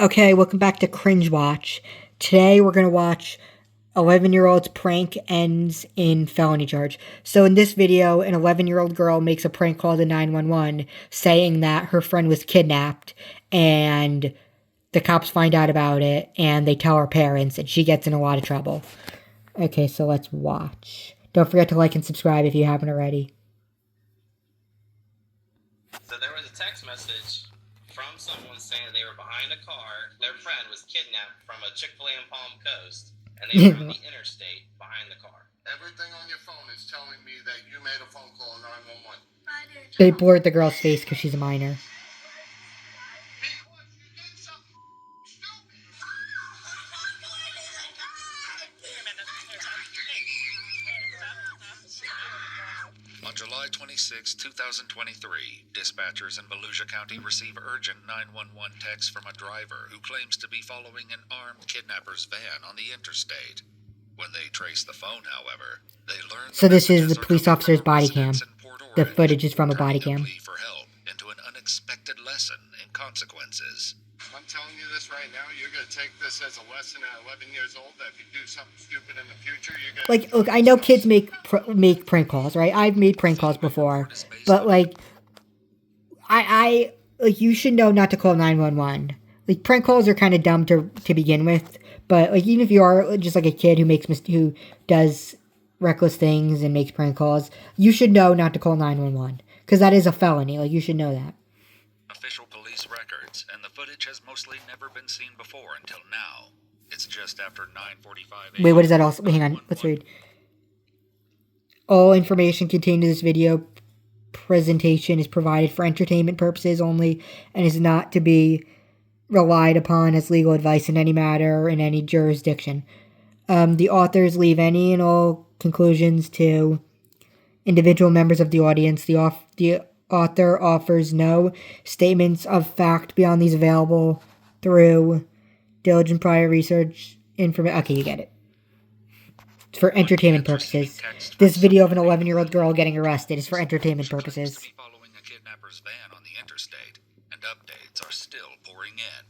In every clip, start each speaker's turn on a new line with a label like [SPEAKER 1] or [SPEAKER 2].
[SPEAKER 1] Okay, welcome back to Cringe Watch. Today we're going to watch 11-year-old's prank ends in felony charge. So in this video, an 11-year-old girl makes a prank call to 911 saying that her friend was kidnapped, and the cops find out about it and they tell her parents and she gets in a lot of trouble. Okay, so let's watch. Don't forget to like and subscribe if you haven't already.
[SPEAKER 2] So there was a text message from someone saying they were behind a car. Their friend was kidnapped from a Chick-fil-A in Palm Coast, and they were on the interstate behind the car.
[SPEAKER 3] Everything on your phone is telling me that you made a phone call 911.
[SPEAKER 1] They blurred the girl's face because she's a minor.
[SPEAKER 4] On July 26, 2023, dispatchers in Volusia County receive urgent 911 text from a driver who claims to be following an armed kidnapper's van on the interstate. When they trace the phone, however, they learn
[SPEAKER 1] So this is the police officer's body cam. The footage is from a body cam.
[SPEAKER 4] For help into an unexpected lesson in consequences.
[SPEAKER 3] I'm telling you this right now, you're going to take this as a lesson at 11 years old, that if you do something stupid in the future, you're going to...
[SPEAKER 1] Like, look, I know kids make prank calls, right? I've made prank calls before. But, like, like, you should know not to call 911. Like, prank calls are kind of dumb to begin with. But, like, even if you are just, like, a kid who does reckless things and makes prank calls, you should know not to call 911. Because that is a felony. Like, you should know that.
[SPEAKER 4] Official police records, and the footage has mostly never been seen before until now. It's just after 9:45 a.m.
[SPEAKER 1] Wait, what is that also? Wait, hang on. Let's read. All information contained in this video presentation is provided for entertainment purposes only and is not to be relied upon as legal advice in any matter in any jurisdiction. The authors leave any and all conclusions to individual members of the audience. The author offers no statements of fact beyond these available through diligent prior research information. Okay, you get it. It's for entertainment purposes. This video of an 11-year-old girl getting arrested is for entertainment purposes.
[SPEAKER 4] Following a kidnapper's van on the interstate, and updates are still pouring in.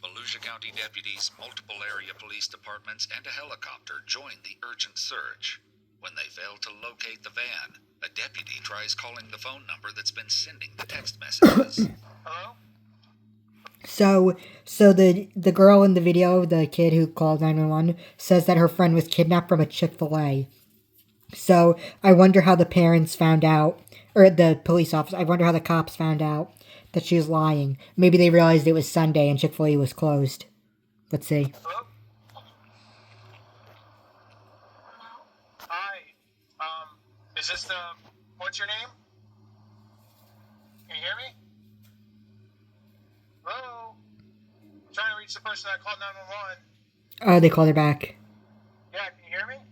[SPEAKER 4] Volusia County deputies, multiple area police departments, and a helicopter join the urgent search. When they fail to locate the van, a deputy tries calling the phone number that's been sending the text messages.
[SPEAKER 2] Hello?
[SPEAKER 1] So the girl in the video, the kid who called 911, says that her friend was kidnapped from a Chick-fil-A. So I wonder how the parents found out, or the police officer, I wonder how the cops found out that she was lying. Maybe they realized it was Sunday and Chick-fil-A was closed. Let's see.
[SPEAKER 2] Hello? Hi. Is this what's your name? Can you hear me? Hello? I'm trying to reach the person that called 911.
[SPEAKER 1] Oh, they called her back.
[SPEAKER 2] Yeah, can you hear me?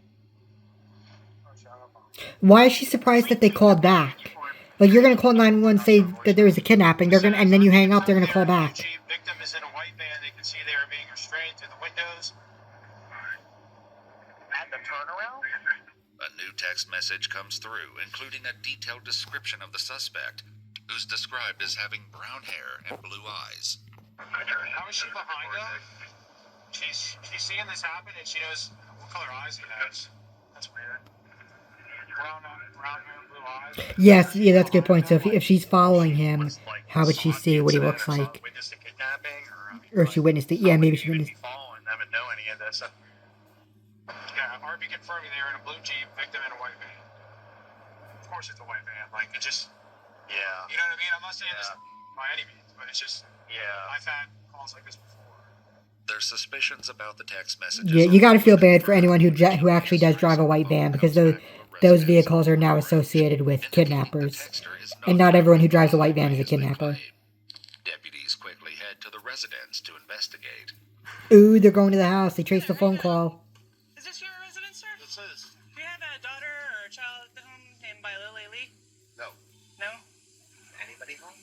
[SPEAKER 2] Oh, shut up.
[SPEAKER 1] Why is she surprised that they called back? Like, you're gonna call 911, say that there was a kidnapping, and then you hang up, they're gonna call back.
[SPEAKER 2] Victim is in a white van. They can see they are being restrained through the windows. And the turnaround?
[SPEAKER 4] A new text message comes through, including a detailed description of the suspect, who's described as having brown hair and blue eyes.
[SPEAKER 2] How is she behind them? She's seeing this happen, and she knows what color eyes he has. That's weird. Brown hair, blue eyes.
[SPEAKER 1] Yes, yeah, that's a good point. So if she's following him, how would she see what he looks like?
[SPEAKER 2] Witnessed a kidnapping,
[SPEAKER 1] Or if she witnessed it. Yeah, maybe she witnessed it.
[SPEAKER 2] Following them and know any of this. Yeah, RP confirming they were in a blue Jeep, victim in a white van. Of course it's a white van. Like, it just... Yeah. You know what I mean? I'm not saying this by any means, but it's just... Yeah. I've had calls like this before.
[SPEAKER 4] There's suspicions about the text messages.
[SPEAKER 1] Yeah, you gotta feel bad for anyone who actually does drive a white van, because those vehicles are now associated with kidnappers. And not everyone who drives a white van is a kidnapper.
[SPEAKER 4] Deputies quickly head to the residence to investigate.
[SPEAKER 1] Ooh, they're going to the house. They traced the phone call.
[SPEAKER 5] Is this your residence, sir?
[SPEAKER 3] This is...
[SPEAKER 5] Do you have a daughter or a child at the home named by Lily Lee?
[SPEAKER 3] No.
[SPEAKER 5] No?
[SPEAKER 2] Anybody home?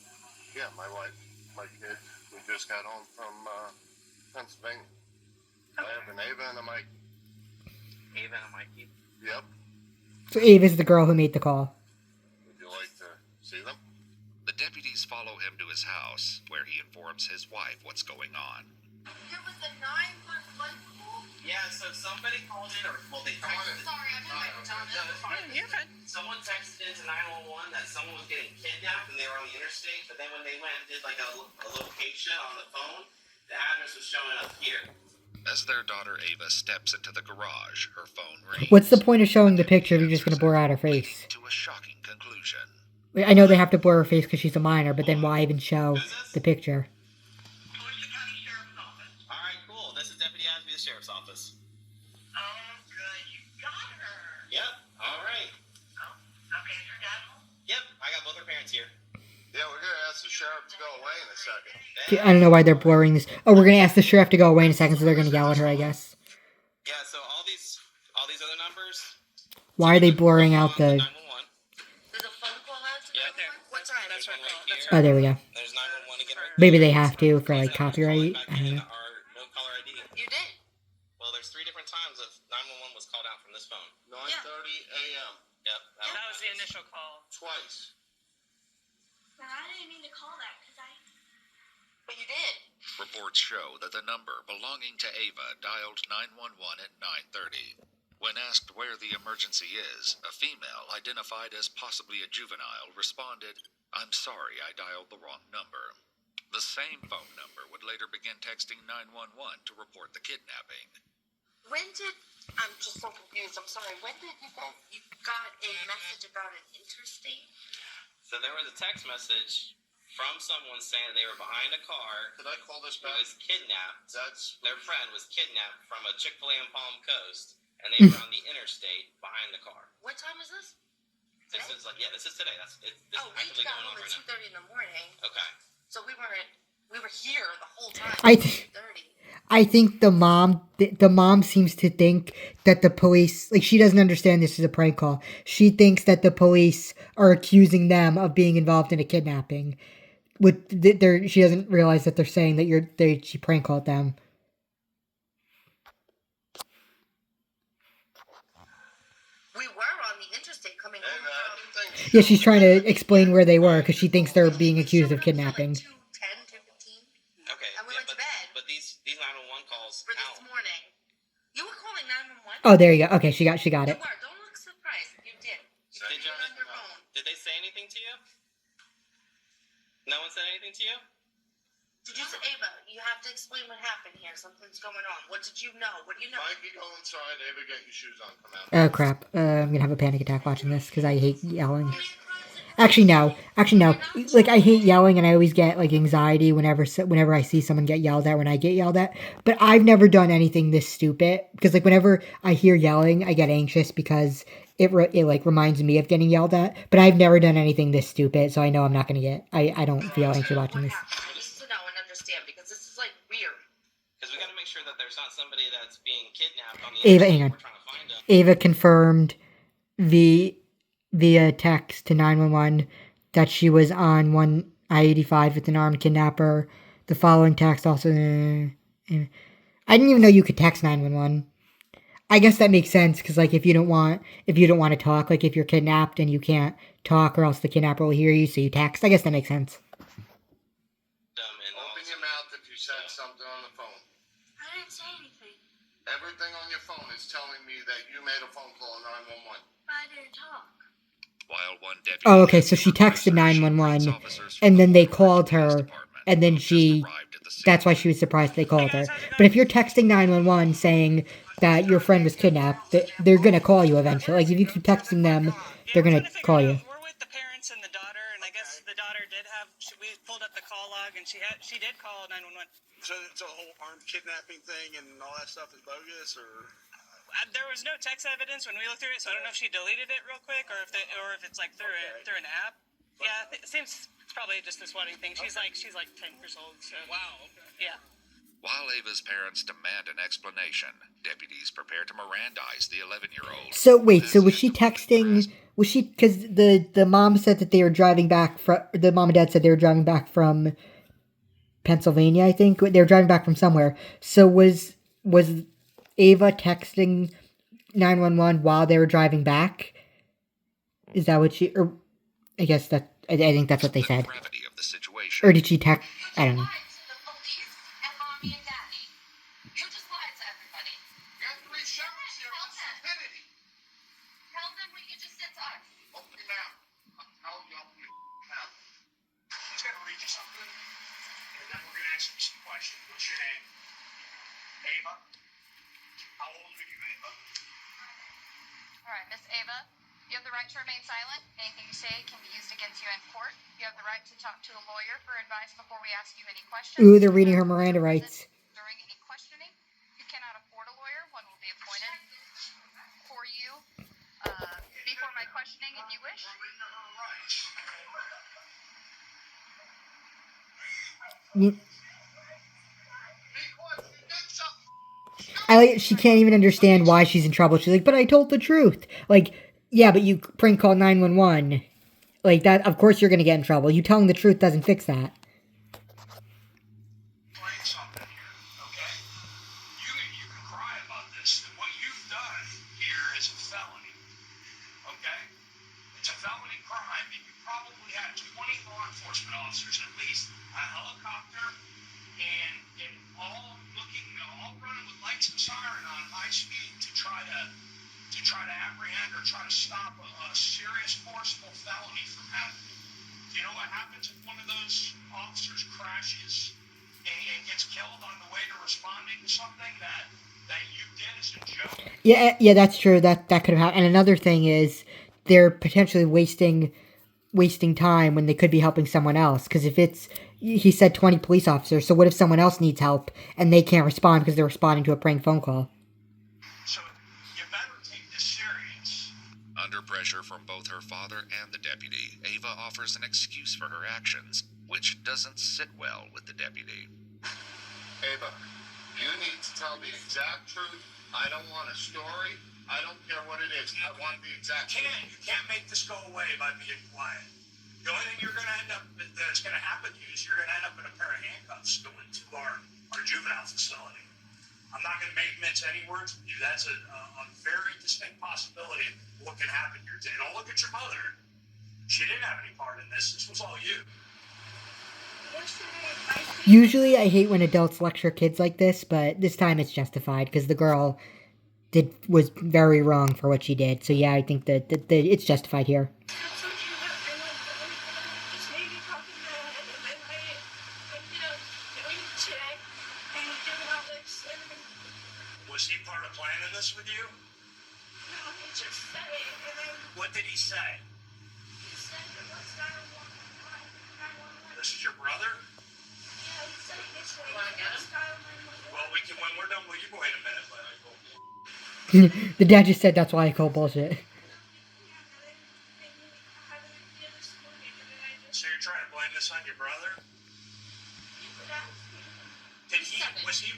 [SPEAKER 3] Yeah, my wife, my kids. We just got home from Pennsylvania. I have an Ava and a Mike.
[SPEAKER 2] Ava and Mikey?
[SPEAKER 3] Yep.
[SPEAKER 1] So Ava's the girl who made the call.
[SPEAKER 3] Would you like to see them?
[SPEAKER 4] The deputies follow him to his house, where he informs his wife what's going on.
[SPEAKER 6] There was a 911 call?
[SPEAKER 2] Yeah, so somebody called in, or, well, they texted.
[SPEAKER 6] Sorry, I'm in my pajamas.
[SPEAKER 2] No, it's fine.
[SPEAKER 5] You're fine.
[SPEAKER 2] Someone texted into 911 that someone was getting kidnapped and they were on the interstate, but then when they went and did like a location on the phone, the address was showing up here.
[SPEAKER 4] As their daughter Ava steps into the garage, her phone rings.
[SPEAKER 1] What's the point of showing the picture if you're just going to blur out her face?
[SPEAKER 4] To a shocking conclusion.
[SPEAKER 1] I know they have to blur her face because she's a minor, but then why even show the picture?
[SPEAKER 2] Alright, cool. This is Deputy Asby, the Sheriff's Office.
[SPEAKER 6] Oh, good. You got her.
[SPEAKER 2] Yep, alright.
[SPEAKER 6] Oh, okay. Is your dad home?
[SPEAKER 2] Yep, I got both her parents here.
[SPEAKER 3] Yeah, we're gonna ask the sheriff to go away in a second.
[SPEAKER 1] I don't know why they're blurring this. Oh, we're going to ask the sheriff to go away in a second, so they're going to yell at her, I guess.
[SPEAKER 2] Yeah, so all these other numbers.
[SPEAKER 1] Why are they blurring out the...
[SPEAKER 2] 911.
[SPEAKER 6] There's a phone call out to
[SPEAKER 2] Yeah,
[SPEAKER 6] everyone? What time?
[SPEAKER 5] That's right.
[SPEAKER 2] Here.
[SPEAKER 1] Oh, there we go.
[SPEAKER 2] There's 911 again. Right
[SPEAKER 1] Maybe they have to for, like, copyright. I don't know.
[SPEAKER 2] Our no caller ID.
[SPEAKER 6] You did.
[SPEAKER 2] Well, there's 3 different times that 911 was called out from this phone.
[SPEAKER 3] 9:30 a.m.
[SPEAKER 2] Yep.
[SPEAKER 5] That was the initial call.
[SPEAKER 3] Twice.
[SPEAKER 6] But I didn't mean to call that because I... But you did.
[SPEAKER 4] Reports show that the number belonging to Ava dialed 911 at 9:30. When asked where the emergency is, a female identified as possibly a juvenile responded, "I'm sorry, I dialed the wrong number." The same phone number would later begin texting 911 to report the kidnapping.
[SPEAKER 6] When did... I'm just so confused. I'm sorry. When did you got a message about an interstate?
[SPEAKER 2] So there was a text message from someone saying they were behind a car
[SPEAKER 3] Could I call this
[SPEAKER 2] who
[SPEAKER 3] back?
[SPEAKER 2] was kidnapped.
[SPEAKER 3] That's
[SPEAKER 2] Their friend was kidnapped from a Chick-fil-A in Palm Coast, and they were on the interstate behind the car.
[SPEAKER 6] What time is this?
[SPEAKER 2] This is today. This
[SPEAKER 6] Oh, we
[SPEAKER 2] actively
[SPEAKER 6] got
[SPEAKER 2] going on
[SPEAKER 6] home at
[SPEAKER 2] right now.
[SPEAKER 6] 2:30 in the morning.
[SPEAKER 2] Okay.
[SPEAKER 6] So we were here the whole time.
[SPEAKER 1] I
[SPEAKER 6] 2:30.
[SPEAKER 1] I think the mom seems to think that the police, like, she doesn't understand this is a prank call. She thinks that the police are accusing them of being involved in a kidnapping. She doesn't realize that they're saying that she prank called them.
[SPEAKER 6] We were on the interstate coming home
[SPEAKER 3] and
[SPEAKER 6] from...
[SPEAKER 3] everything.
[SPEAKER 1] Yeah, she's trying to explain where they were because she thinks they're being accused of kidnapping.
[SPEAKER 6] 2:10, 2:15.
[SPEAKER 2] Okay.
[SPEAKER 6] And we went to bed.
[SPEAKER 2] But these 911 calls
[SPEAKER 6] For this
[SPEAKER 2] count.
[SPEAKER 6] morning. You were calling 911?
[SPEAKER 1] Oh, there you go. Okay, she got
[SPEAKER 6] You
[SPEAKER 1] it.
[SPEAKER 6] were. Don't look surprised. You did. You
[SPEAKER 2] Did
[SPEAKER 6] did
[SPEAKER 2] you
[SPEAKER 6] it on your phone.
[SPEAKER 2] Did they say anything to you? No one said anything to you?
[SPEAKER 6] Did you say, Ava, you have to explain what happened here. Something's going on. What did you know? What do you know?
[SPEAKER 3] Mikey, go inside. Ava, get your shoes on. Come out.
[SPEAKER 1] Oh, crap. I'm gonna have a panic attack watching this because I hate yelling. Actually, no. Like, I hate yelling, and I always get, like, anxiety whenever I see someone get yelled at when I get yelled at. But I've never done anything this stupid. Because, like, whenever I hear yelling, I get anxious because it reminds me of getting yelled at. But I've never done anything this stupid, so I know I'm not going to get... I don't feel anxious watching this.
[SPEAKER 6] I need to know and understand because this is, like, weird.
[SPEAKER 2] Because we got to make sure that there's not somebody that's being kidnapped on the
[SPEAKER 1] Ava,
[SPEAKER 2] interstate.
[SPEAKER 1] hang on.
[SPEAKER 2] We're trying to find them.
[SPEAKER 1] Ava confirmed via text to 911 that she was on I-85 with an armed kidnapper. The following text also... I didn't even know you could text 911. I guess that makes sense, because, like, if you don't want to talk, like, if you're kidnapped and you can't talk or else the kidnapper will hear you, so you text. I guess that makes sense.
[SPEAKER 3] Open your mouth if you said something on the phone.
[SPEAKER 6] I didn't say anything.
[SPEAKER 3] Everything on your phone is telling me that you made a phone call 911.
[SPEAKER 6] But I didn't talk.
[SPEAKER 4] While one deputy...
[SPEAKER 1] Oh, okay, so she texted 911, and then they called her, and then that's why she was surprised they called her. But if you're texting 911 saying that your friend was kidnapped, they're gonna call you eventually. Like, if you keep texting them, they're gonna call you.
[SPEAKER 5] We're with the parents and the daughter, and I guess the daughter did have... We pulled up the call log, and she did call 911.
[SPEAKER 7] So the whole armed kidnapping thing and all that stuff is bogus, or?
[SPEAKER 5] There was no text evidence when we looked through it, so I don't know if she deleted it real quick or if it's like through an app. Yeah, it seems it's probably just this wedding thing. She's like 10 years old. So.
[SPEAKER 7] Wow. Okay.
[SPEAKER 5] Yeah.
[SPEAKER 4] While Ava's parents demand an explanation, deputies prepare to Mirandize the 11-year-old.
[SPEAKER 1] So wait, so was she texting? Was she, because the mom said that they were driving back from, the mom and dad said they were driving back from Pennsylvania, I think. They were driving back from somewhere. So was Ava texting 911 while they were driving back? Is that what she, or I guess that, I think that's what they said.
[SPEAKER 4] Gravity of the situation.
[SPEAKER 1] Or did she text, I don't know.
[SPEAKER 6] Lied to the police and mommy and daddy.
[SPEAKER 2] question. What's your name? Ava? How old are you, Ava?
[SPEAKER 8] All right, Miss Ava, you have the right to remain silent. Anything you say can be used against you in court. You have the right to talk to a lawyer for advice before we ask you any questions.
[SPEAKER 1] Ooh, they're reading her Miranda rights.
[SPEAKER 8] During any questioning, if you cannot afford a lawyer, one will be appointed for you before my questioning if you wish.
[SPEAKER 1] She can't even understand why she's in trouble. She's like, but I told the truth. Like, yeah, but you prank called 911. Like, that, of course you're gonna get in trouble. You telling the truth doesn't fix that.
[SPEAKER 2] Explain something here, okay? You can cry about this. What you've done here is a felony, okay? It's a felony crime, and you probably had 20 law enforcement officers at least, a helicopter, and all running with lights and siren on high speed to try to apprehend or try to stop a serious forcible felony from happening. Do you know what happens if one of those officers crashes and gets killed on the way to responding to something that you did as a joke?
[SPEAKER 1] Yeah, that's true. That could have happened. And another thing is, they're potentially wasting time when they could be helping someone else. Because if it's, he said 20 police officers, so what if someone else needs help and they can't respond because they're responding to a prank phone call?
[SPEAKER 2] So you better take this serious.
[SPEAKER 4] Under pressure from both her father and the deputy, Ava offers an excuse for her actions, which doesn't sit well with the deputy.
[SPEAKER 3] Ava, you need to tell the exact truth. I don't want a story. I don't care what it is. I want the exact truth.
[SPEAKER 2] You can't make this go away by being quiet. The only thing that's going to happen to you is you're going to end up in a pair of handcuffs going to our juvenile facility. I'm not going to mince any words with you. That's a very distinct possibility of what can happen here today. Don't look at your mother. She didn't have any part in this. This was all you.
[SPEAKER 1] Usually I hate when adults lecture kids like this, but this time it's justified because the girl was very wrong for what she did. So yeah, I think that it's justified here.
[SPEAKER 2] Was he part of planning this with you?
[SPEAKER 6] No, he just said it, and then
[SPEAKER 2] What did he say?
[SPEAKER 6] he said it was 911.
[SPEAKER 2] This is your brother?
[SPEAKER 6] Yeah, he said it this way.
[SPEAKER 2] Well, when we're done, will you wait a minute?
[SPEAKER 1] The dad just said that's why I call bullshit.
[SPEAKER 2] So you're trying to blame this on your brother? Was he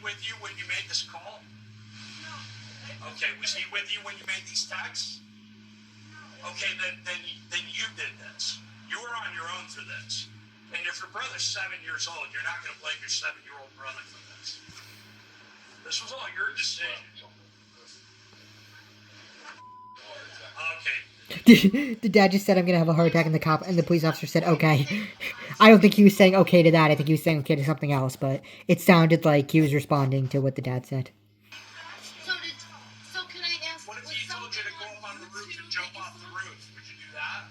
[SPEAKER 2] with you when you made this call? Okay, was he with you when you made these texts? Okay, then you did this. You were on your own for this. And if your brother's 7 years old, you're not going to blame your 7-year-old brother for this. This was all your decision. Okay.
[SPEAKER 1] The dad just said I'm gonna have a heart attack, and the police officer said okay. I don't think he was saying okay to that. I think he was saying okay to something else, but it sounded like he was responding to what the dad said.
[SPEAKER 6] So can I ask?
[SPEAKER 2] What if he told you to go up on the roof and jump off the roof? Would you do that?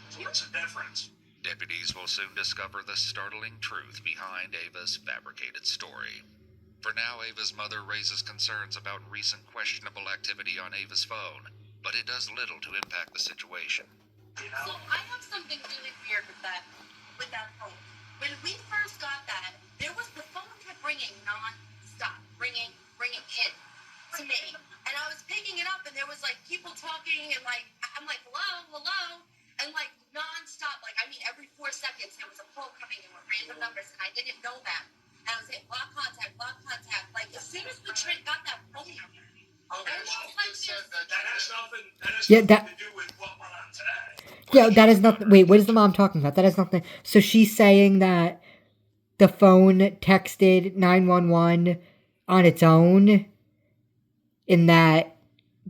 [SPEAKER 2] So what's the difference?
[SPEAKER 4] Deputies will soon discover the startling truth behind Ava's fabricated story. For now, Ava's mother raises concerns about recent questionable activity on Ava's phone, but it does little to impact the situation.
[SPEAKER 2] You know?
[SPEAKER 6] So I have something really weird with that phone. When we first got that, the phone kept ringing non-stop, ringing in to me, and I was picking it up, and there was like people talking, and like I'm like hello, and like non-stop, like I mean every 4 seconds there was a phone coming in with random numbers, and I didn't know that. And I was saying block contact. Like as soon as we got that phone number.
[SPEAKER 2] Okay, that has nothing to do with what went on today.
[SPEAKER 1] Yeah, that is not. Wait, what is the mom talking about? That is nothing. So she's saying that the phone texted 911 on its own, in that,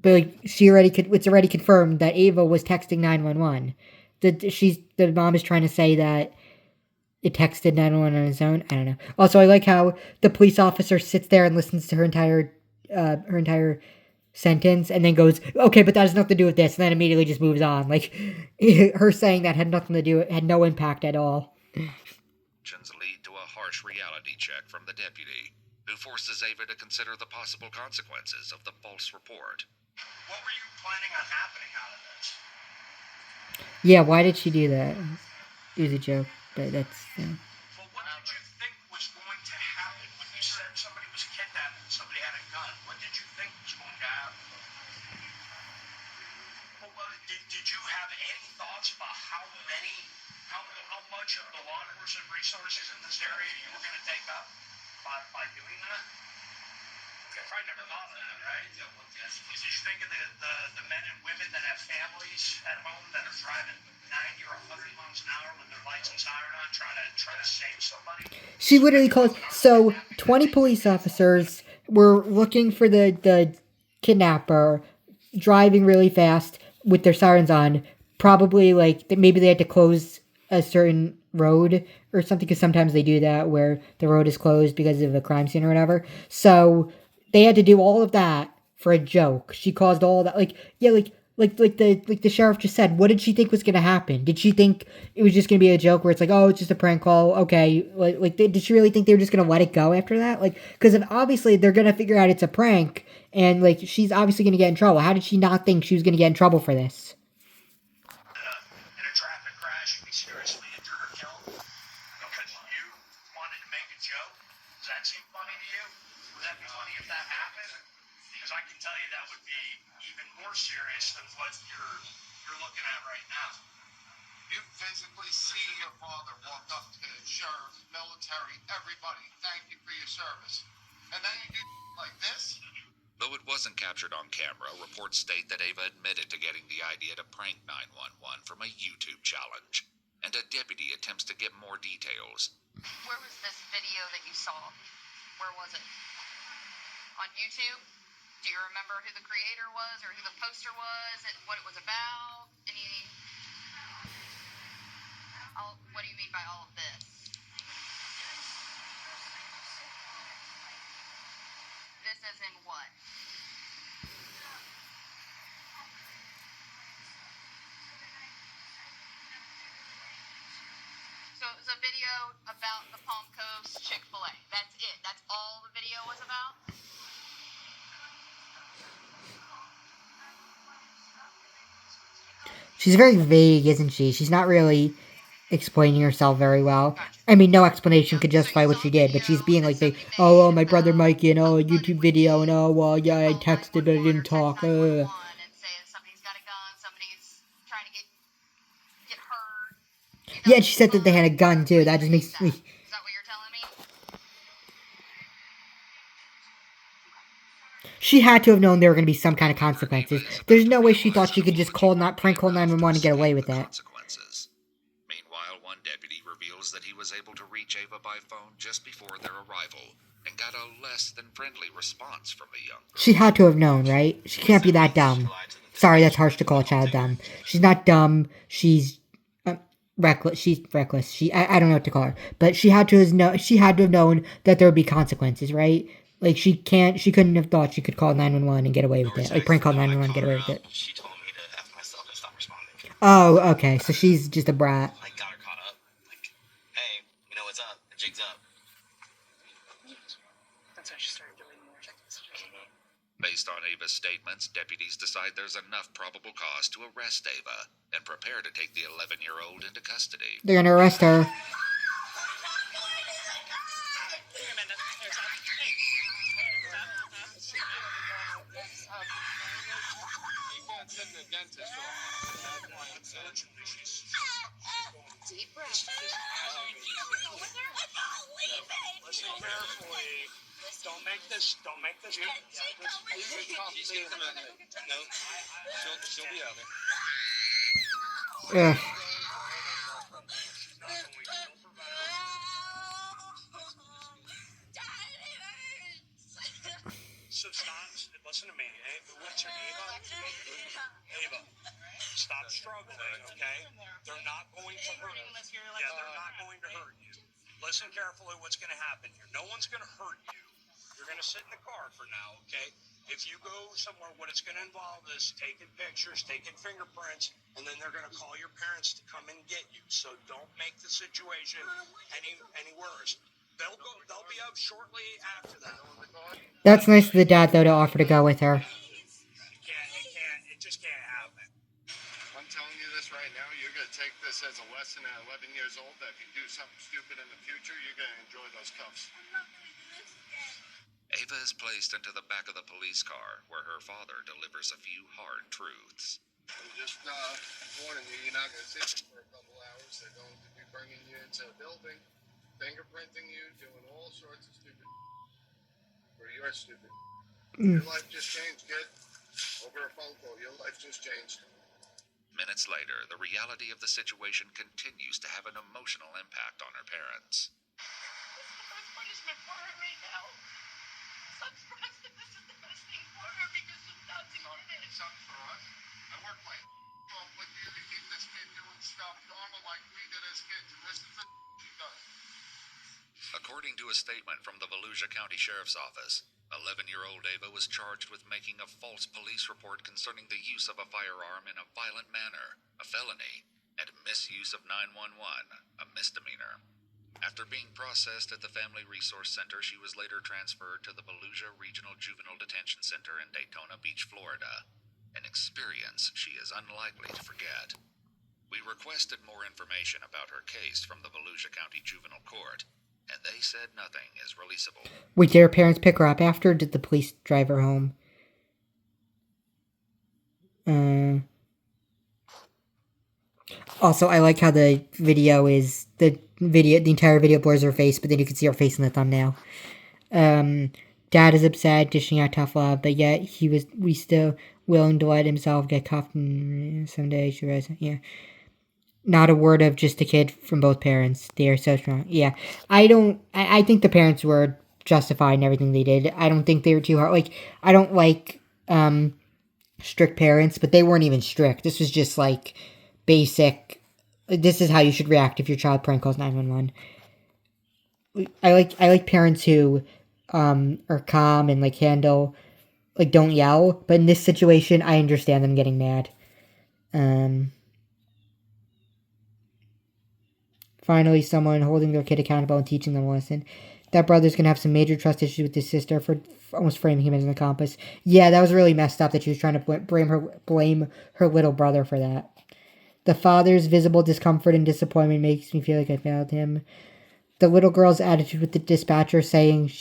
[SPEAKER 1] but like, it's already confirmed that Ava was texting 911. The mom is trying to say that it texted 911 on its own. I don't know. Also, I like how the police officer sits there and listens to her entire sentence and then goes, okay, but that has nothing to do with this, and then immediately just moves on. Like, her saying that had nothing to do, it had no impact at all.
[SPEAKER 4] Lead to a a harsh reality check from the deputy, who forces Ava to consider the possible consequences of the false report.
[SPEAKER 2] What were you planning on happening out of this?
[SPEAKER 1] Yeah, why did she do that? It was a joke, but that's...
[SPEAKER 2] Well, what did you think was going to happen when you said somebody was kidnapped and somebody had a gun? What did you think was going to happen? Well, did you have any thoughts about how much of the law enforcement resources in this area you were going to take up by doing that? You probably never thought of that, right? Did you think of the men and women that have families at home that are driving 90 or 100 miles an hour with their lights and siren on, trying to save somebody?
[SPEAKER 1] She literally calls... So, 20 police officers were looking for the kidnapper, driving really fast with their sirens on. Probably, like, maybe they had to close a certain road or something, because sometimes they do that, where the road is closed because of a crime scene or whatever. So, they had to do all of that for a joke. She caused all that, like the sheriff just said. What did she think was gonna happen? Did she think it was just gonna be a joke where it's like, oh, it's just a prank call? Okay, did she really think they were just gonna let it go after that? Like, because obviously they're gonna figure out it's a prank, and like she's obviously gonna get in trouble. How did she not think she was gonna get in trouble for this?
[SPEAKER 2] In a traffic crash, you be seriously injured or killed because you wanted to make a joke? Does that seem funny to you? Would that be funny if that happened? Because I can tell you that would be even more serious than what you're looking at right now.
[SPEAKER 3] You physically see your father walk up to the sheriff, military, everybody, thank you for your service. And then you do like this?
[SPEAKER 4] Though it wasn't captured on camera, reports state that Ava admitted to getting the idea to prank 911 from a YouTube challenge, and a deputy attempts to get more details.
[SPEAKER 8] Where was this video that you saw? Where was it? On YouTube? Do you remember who the creator was or who the poster was and what it was about? What do you mean by all of this? This is in what? So it was a video about the Palm Coast Chick-fil-A. That's it. That's all the video was about?
[SPEAKER 1] She's very vague, isn't she? She's not really explaining herself very well. I mean, no explanation could justify what she did, but she's being like, oh, my brother Mikey, and a YouTube video, and oh, well, yeah, I texted, but I didn't talk.
[SPEAKER 8] And say somebody's got a gun, somebody's trying to get hurt.
[SPEAKER 1] Yeah, and she said that they had a gun, too. That just makes me...
[SPEAKER 8] Is that what you're telling me?
[SPEAKER 1] She had to have known there were going to be some kind of consequences. There's no way she thought she could just prank call 911 and get away with that.
[SPEAKER 4] Meanwhile, one deputy reveals that he was able to reach Ava by phone just before their arrival and got a less than friendly response from the young girl.
[SPEAKER 1] She had to have known, right? She can't be that dumb. Sorry, that's harsh to call a child dumb. She's not dumb. She's reckless. She's reckless. I don't know what to call her, but she had to have known that there would be consequences, right? Like, she couldn't have thought she could call 911 and get away with it. Like, prank call 911 and get away with it.
[SPEAKER 2] She told me to F myself and stop responding.
[SPEAKER 1] Oh, okay, so she's just a brat.
[SPEAKER 2] I got her caught up. Like, hey, you know what's up? The jig's up. That's why she started doing more checks.
[SPEAKER 4] Based on Ava's statements, deputies decide there's enough probable cause to arrest Ava and prepare to take the 11-year-old into custody.
[SPEAKER 1] They're gonna arrest her.
[SPEAKER 8] Deep breath.
[SPEAKER 2] Listen carefully. Don't make this.
[SPEAKER 3] She's gonna come out. No, she'll be out there.
[SPEAKER 1] Ugh.
[SPEAKER 2] So stop. Listen to me. What's your name? Ava. Stop struggling, okay? They're not going to hurt you. Yeah, they're not going to hurt you. Listen carefully what's going to happen here. No one's going to hurt you. You're going to sit in the car for now, okay? If you go somewhere, what it's going to involve is taking pictures, taking fingerprints, and then they're going to call your parents to come and get you. So don't make the situation any worse. They'll be out shortly after that.
[SPEAKER 1] That's nice of the dad, though, to offer to go with her.
[SPEAKER 2] It just can't happen.
[SPEAKER 3] I'm telling you this right now, you're going to take this as a lesson at 11 years old that if you do something stupid in the future, you're going to enjoy those cuffs.
[SPEAKER 4] Ava is placed into the back of the police car, where her father delivers a few hard truths.
[SPEAKER 3] I'm just warning you, you're not going to sit here for a couple hours. They're going to be bringing you into a building, fingerprinting you, doing all sorts of stupid. Or you're stupid. Your life just changed, kid. Over a phone call, your life just changed.
[SPEAKER 4] Minutes later, the reality of the situation continues to have an emotional impact on her parents.
[SPEAKER 8] This is the best punishment for her right now. So I'm surprised that this is the best thing for her because she's not doing it.
[SPEAKER 3] It sucks for us. I work my off with you to keep this kid doing stuff normal like we did as kids, and this is the she does.
[SPEAKER 4] According to a statement from the Volusia County Sheriff's Office, 11-year-old Ava was charged with making a false police report concerning the use of a firearm in a violent manner, a felony, and misuse of 911, a misdemeanor. After being processed at the Family Resource Center, she was later transferred to the Volusia Regional Juvenile Detention Center in Daytona Beach, Florida, an experience she is unlikely to forget. We requested more information about her case from the Volusia County Juvenile Court, and they said nothing is releasable.
[SPEAKER 1] Wait, did her parents pick her up after, or did the police drive her home? Also, I like how the entire video blurs her face, but then you can see her face in the thumbnail. Dad is upset, dishing out tough love, but yet we still willing to let himself get cuffed someday. She was, yeah. Not a word of just a kid from both parents. They are so strong. Yeah. I think the parents were justified in everything they did. I don't think they were too hard. Like, I don't like, strict parents, but they weren't even strict. This was just, like, basic. This is how you should react if your child prank calls 911. I like parents who, are calm and, like, handle, like, don't yell. But in this situation, I understand them getting mad. Finally, someone holding their kid accountable and teaching them a lesson. That brother's gonna have some major trust issues with his sister for almost framing him as an accomplice. Yeah, that was really messed up that she was trying to blame her little brother for that. The father's visible discomfort and disappointment makes me feel like I failed him. The little girl's attitude with the dispatcher saying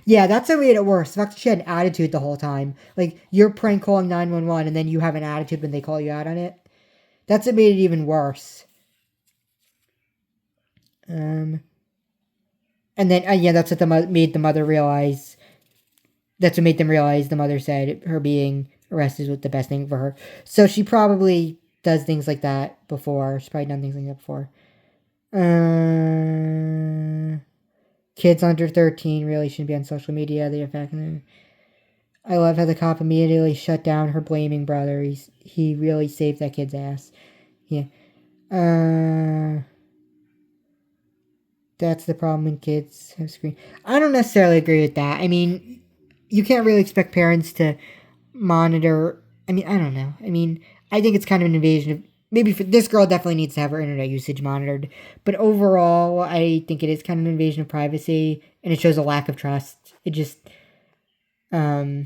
[SPEAKER 1] yeah, that's what made it worse. The fact that she had an attitude the whole time. Like, you're prank calling 911 and then you have an attitude when they call you out on it. That's what made it even worse. And then, that's what made the mother realize. That's what made them realize the mother said her being arrested was the best thing for her. So she probably does things like that before. She's probably done things like that before. Kids under 13 really shouldn't be on social media. They affect them. I love how the cop immediately shut down her blaming brother. He really saved that kid's ass. Yeah. That's the problem when kids have screen. I don't necessarily agree with that. I mean, you can't really expect parents to monitor. I mean, I don't know. I mean, I think it's kind of an invasion of. Maybe this girl definitely needs to have her internet usage monitored. But overall, I think it is kind of an invasion of privacy. And it shows a lack of trust. It just. I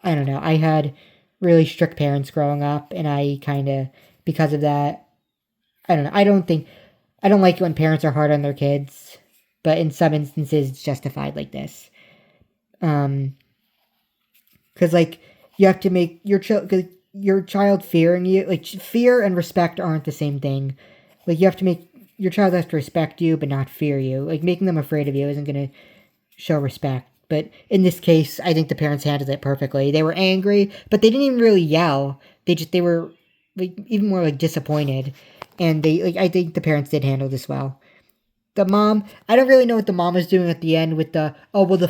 [SPEAKER 1] don't know. I had really strict parents growing up. And I kind of. Because of that. I don't know. I don't like it when parents are hard on their kids, but in some instances it's justified like this. Because, like, you have to make your child fearing you, like, fear and respect aren't the same thing. Like, you have to make, your child has to respect you, but not fear you. Like, making them afraid of you isn't going to show respect. But in this case, I think the parents handled it perfectly. They were angry, but they didn't even really yell. They were, like, even more, like, disappointed. And I think the parents did handle this well. The mom, I don't really know what the mom was doing at the end with the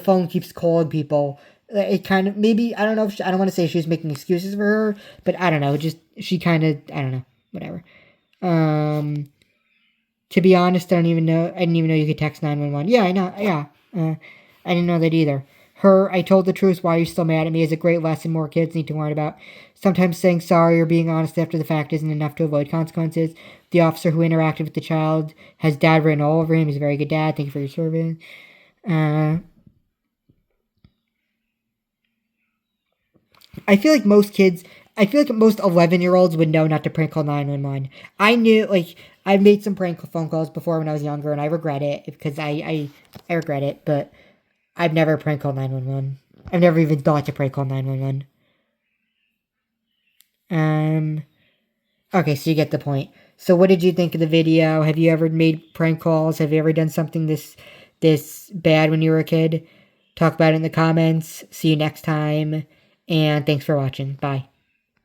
[SPEAKER 1] phone keeps calling people. It kind of, maybe, I don't know I don't want to say she was making excuses for her, but I don't know, she kind of, I don't know, whatever. To be honest, I didn't even know you could text 911. Yeah, I know, yeah. I didn't know that either. I told the truth. Why are you still mad at me? Is a great lesson more kids need to learn about. Sometimes saying sorry or being honest after the fact isn't enough to avoid consequences. The officer who interacted with the child has dad written all over him. He's a very good dad. Thank you for your service. I feel like most 11-year-olds would know not to prank call 911. I knew, like, I've made some prank phone calls before when I was younger, and I regret it because I regret it, but I've never prank called 911. I've never even thought to prank call 911. Okay, so you get the point. So what did you think of the video? Have you ever made prank calls? Have you ever done something this bad when you were a kid? Talk about it in the comments. See you next time. And thanks for watching. Bye.